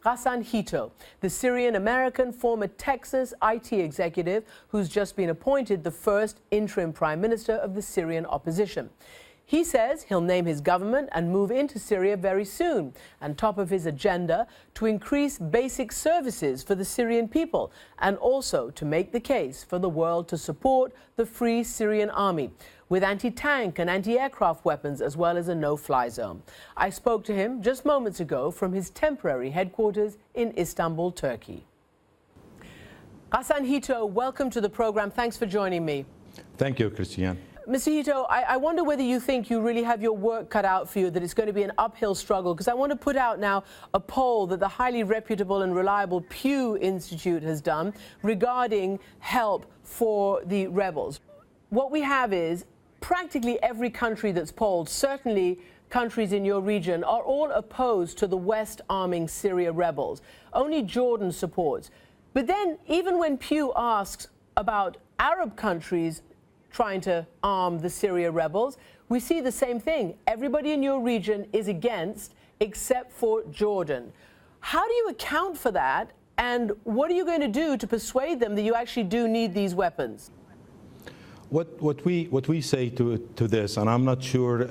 Ghassan Hitto, the Syrian-American former Texas IT executive who's just been appointed the first interim Prime Minister of the Syrian opposition. He says he'll name his government and move into Syria very soon, and top of his agenda to increase basic services for the Syrian people and also to make the case for the world to support the Free Syrian Army with anti-tank and anti-aircraft weapons as well as a no-fly zone. I spoke to him just moments ago from his temporary headquarters in Istanbul, Turkey. Ghassan Hitto, welcome to the program. Thanks for joining me. Thank you, Christiane. Mr. Hitto, I wonder whether you think you really have your work cut out for you, that it's going to be an uphill struggle, because I want to put out now a poll that the highly reputable and reliable Pew Institute has done regarding help for the rebels. What we have is practically every country that's polled, certainly countries in your region, are all opposed to the West arming Syria rebels. Only Jordan supports. But then, even when Pew asks about Arab countries trying to arm the Syria rebels, we see the same thing. Everybody in your region is against, except for Jordan. How do you account for that, and what are you going to do to persuade them that you actually do need these weapons? What we say to this, and I'm not sure,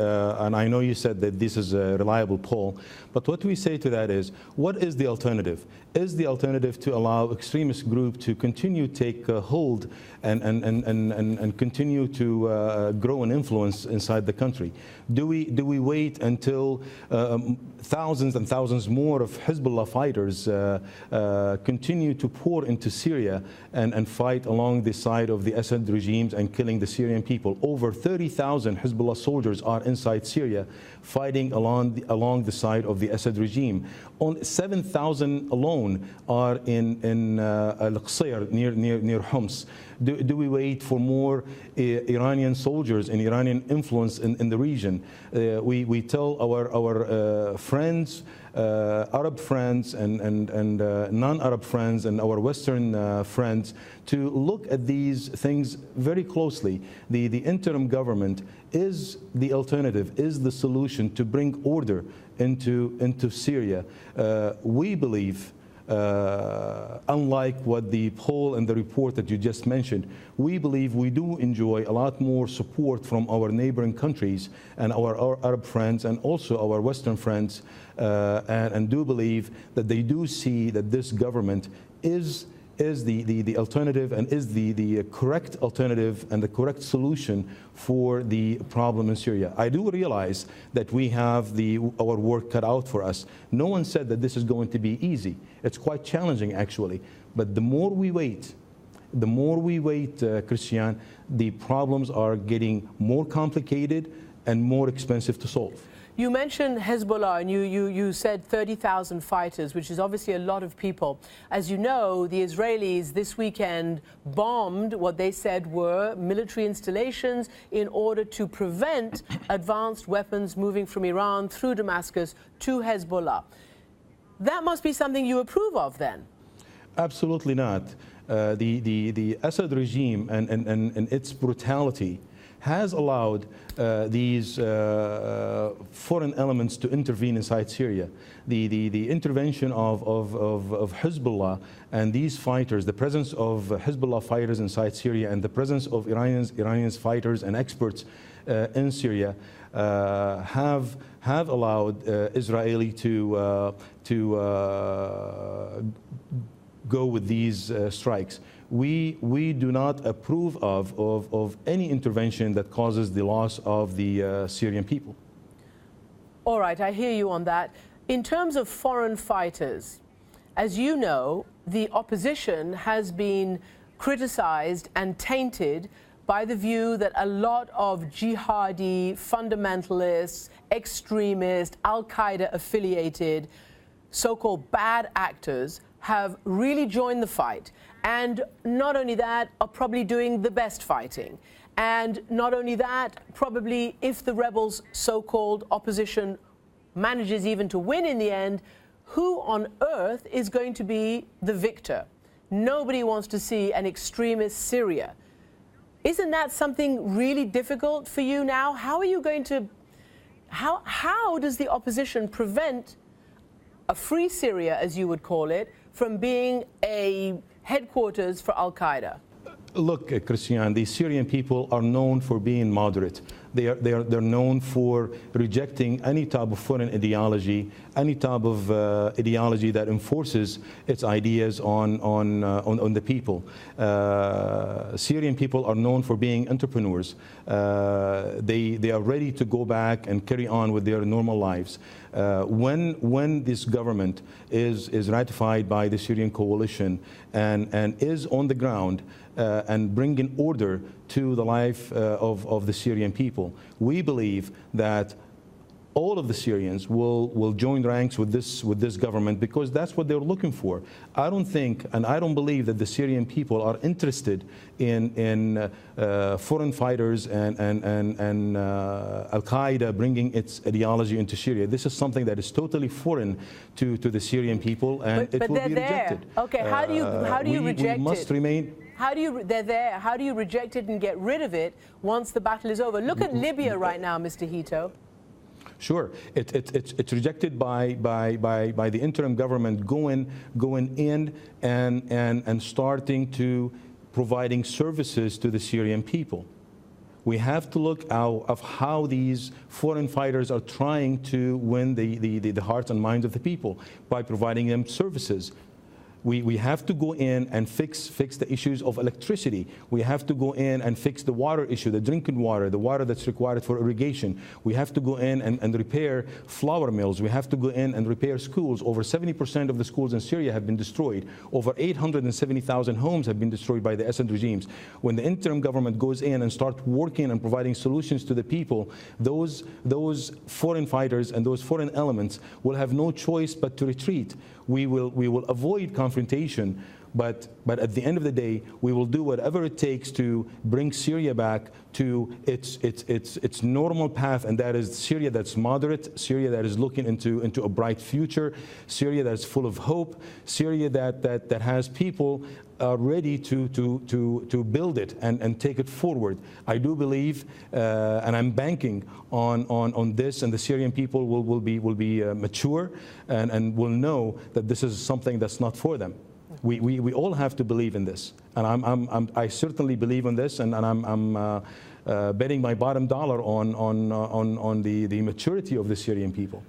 and I know you said that this is a reliable poll, but what we say to that is, what is the alternative? Is the alternative to allow extremist group to continue to take hold and continue to grow an influence inside the country? Do we wait until thousands and thousands more of Hezbollah fighters continue to pour into Syria and fight along the side of the Assad regimes and killing the Syrian people? Over 30,000 Hezbollah soldiers are inside Syria fighting along the side of the Assad regime. 7,000 alone are in Al-Qusayr near Homs. Do we wait for more Iranian soldiers and Iranian influence in the region? We tell our friends, Arab friends and non-Arab friends and our Western friends to look at these things very closely. The interim government is the alternative, is the solution to bring order into Syria. We believe, unlike what the poll and the report that you just mentioned, we believe we do enjoy a lot more support from our neighboring countries and our Arab friends and also our Western friends, and do believe that they do see that this government is the alternative and is the correct alternative and the correct solution for the problem in Syria. I do realize that we have our work cut out for us. No one said that this is going to be easy. It's quite challenging, actually. But the more we wait, Christiane, the problems are getting more complicated and more expensive to solve. You mentioned Hezbollah, and you said 30,000 fighters, which is obviously a lot of people. As you know, the Israelis this weekend bombed what they said were military installations in order to prevent advanced weapons moving from Iran through Damascus to Hezbollah. That must be something you approve of, then? Absolutely not. The Assad regime and its brutality has allowed these foreign elements to intervene inside Syria. The intervention of Hezbollah and these fighters, the presence of Hezbollah fighters inside Syria and the presence of Iranians fighters and experts in Syria have allowed Israeli to go with these strikes. We do not approve of any intervention that causes the loss of the Syrian people. All right, I hear you on that. In terms of foreign fighters, as you know, the opposition has been criticized and tainted by the view that a lot of jihadi, fundamentalists, extremists, Al-Qaeda affiliated, so-called bad actors have really joined the fight. And not only that, are probably doing the best fighting. And not only that, probably if the rebels' so-called opposition manages even to win in the end, who on earth is going to be the victor? Nobody wants to see an extremist Syria. Isn't that something really difficult for you now? How are you going to, how does the opposition prevent a free Syria, as you would call it, from being a headquarters for Al-Qaeda? Look, Christiane, the Syrian people are known for being moderate. They're known for rejecting any type of foreign ideology, any type of ideology that enforces its ideas on the people. Syrian people are known for being entrepreneurs. They are ready to go back and carry on with their normal lives. When this government is ratified by the Syrian coalition and is on the ground and bringing order to the life of the Syrian people, we believe that all of the Syrians will join ranks with this government, because that's what they're looking for. I don't think, and I don't believe, that the Syrian people are interested in foreign fighters and Al-Qaeda bringing its ideology into Syria. This is something that is totally foreign to the Syrian people, and it will be rejected. Okay, how do you reject it? We must remain. They're there. How do you reject it and get rid of it once the battle is over? Look at Libya right now, Mr. Hitto. Sure, it's rejected by the interim government going in and starting to providing services to the Syrian people. We have to look out of how these foreign fighters are trying to win the hearts and minds of the people by providing them services. We have to go in and fix the issues of electricity. We have to go in and fix the water issue, the drinking water, the water that's required for irrigation. We have to go in and repair flour mills. We have to go in and repair schools. Over 70% of the schools in Syria have been destroyed. Over 870,000 homes have been destroyed by the Assad regimes. When the interim government goes in and starts working and providing solutions to the people, those foreign fighters and those foreign elements will have no choice but to retreat. We will avoid confrontation, but at the end of the day, we will do whatever it takes to bring Syria back to its normal path, and that is Syria that's moderate, Syria that is looking into a bright future, Syria that's full of hope, Syria that has people ready to build it and take it forward. I do believe, and I'm banking on this, and the Syrian people will be mature and will know that this is something that's not for them. We all have to believe in this, and I certainly believe in this, and I'm betting my bottom dollar on the maturity of the Syrian people.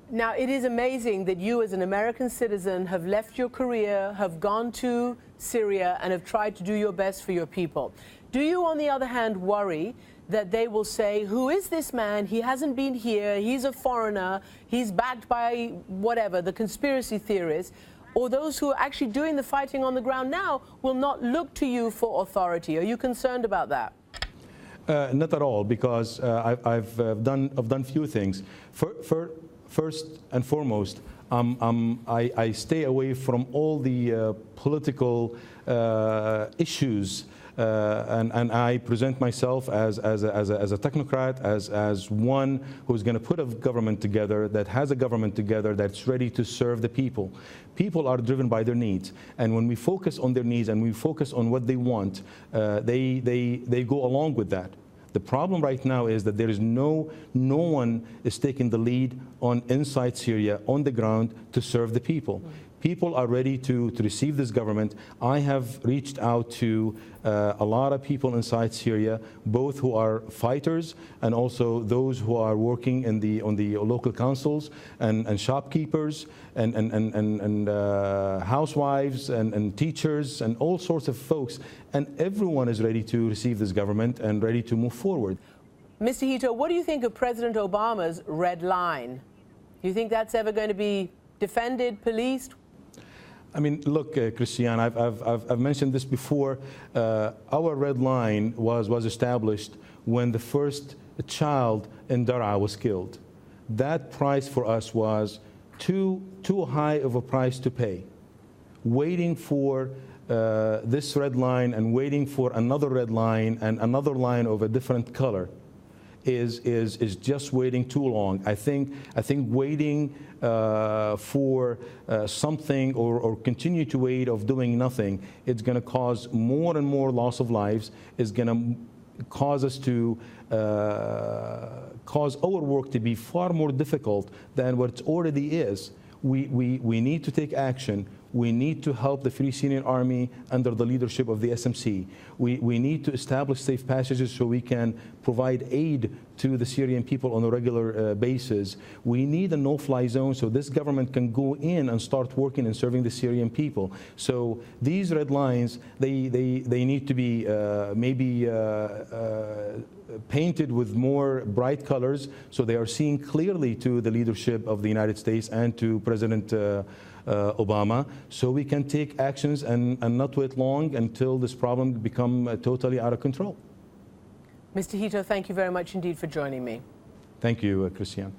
Now, it is amazing that you, as an American citizen, have left your career, have gone to Syria, and have tried to do your best for your people. Do you, on the other hand, worry that they will say, who is this man? He hasn't been here. He's a foreigner. He's backed by whatever, the conspiracy theorists. Or those who are actually doing the fighting on the ground now will not look to you for authority. Are you concerned about that? Not at all, because I've done few things. First and foremost, I stay away from all the political issues, and I present myself as a technocrat, as one who's going to put a government together, that has a government together, that's ready to serve the people. People are driven by their needs, and when we focus on their needs and we focus on what they want, they go along with that. The problem right now is that there is no one is taking the lead inside Syria on the ground to serve the people. People are ready to receive this government. I have reached out to a lot of people inside Syria, both who are fighters and also those who are working on the local councils and shopkeepers and housewives and teachers and all sorts of folks. And everyone is ready to receive this government and ready to move forward. Mr. Hitto, what do you think of President Obama's red line? Do you think that's ever going to be defended, policed? I mean, look, Christiane, I've mentioned this before. Our red line was established when the first child in Daraa was killed. That price for us was too high of a price to pay. Waiting for this red line and waiting for another red line and another line of a different color is just waiting too long. I think waiting for something or continue to wait of doing nothing, it's going to cause more and more loss of lives. It's going to cause us to cause our work to be far more difficult than what it already is. we need to take action. We need to help the Free Syrian Army under the leadership of the SMC. We need to establish safe passages so we can provide aid to the Syrian people on a regular basis. We need a no-fly zone so this government can go in and start working and serving the Syrian people. So these red lines, they need to be maybe painted with more bright colors so they are seen clearly to the leadership of the United States and to President Obama, so we can take actions and not wait long until this problem become totally out of control. Mr. Hitto, thank you very much indeed for joining me. Thank you, Christiane.